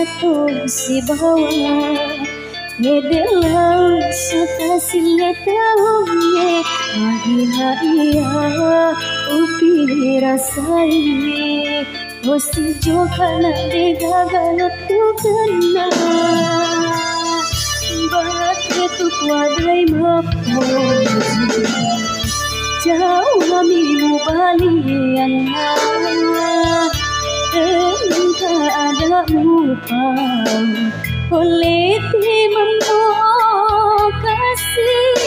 satu si bawa Ngedelang sekasihnya tahunya Mahia upi rasai Osi jokana degaga tu kena Bate tu kuadai mapoji Jauh kami mubalian Engkau ada upah oleh timmu kasih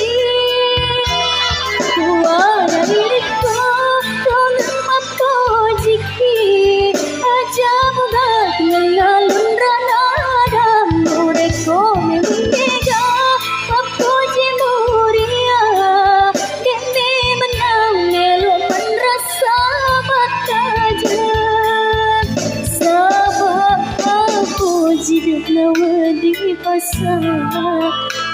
Kuala diriku tolong apa jiki Aja budak ngelalun rana dan mereka memega Apa jemuria Demi menang elok merasa bataja Sabab aku jidik nawa di pasar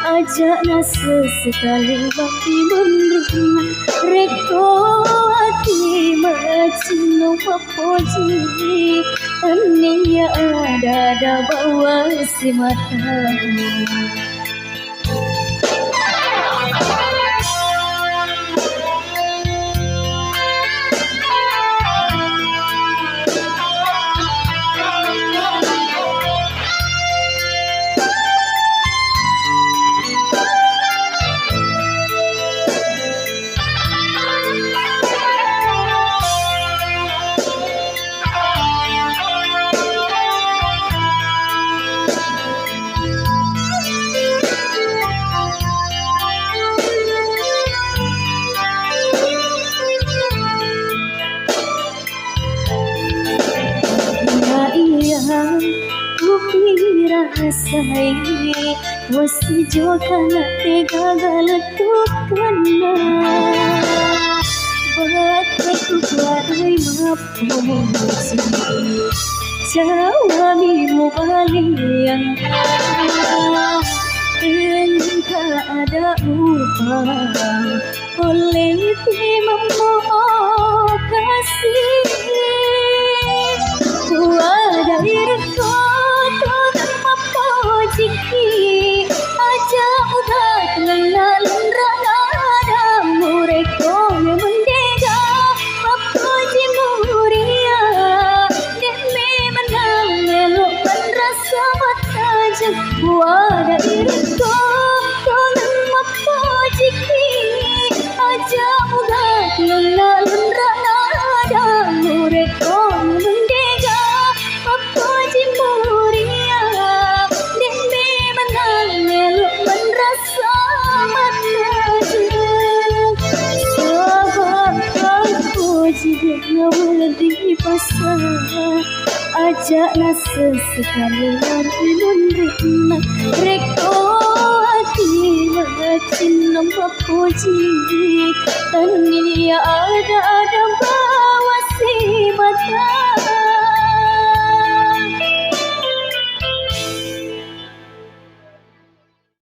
Ajak nasa sekali bakti menderma Reko hati macam papoji Aninya ada bawa si mata Rasai wasi jokana tegagal tu kena Batu kuadai mapoji Jawami mubalian Engkau ada upah oleh timmu kasih Kuada diriku jiki aja udah ngelalun rana dan mereka mendega apa jemuria demi menang elokkan rasa bataja Kuada diriku tolong apa jiki aja udah ngelalun rana dan mereka mendega apa jemuria di pasar ajak nasa sekali lagi menerima Reko hati macam nampak puji Tania ada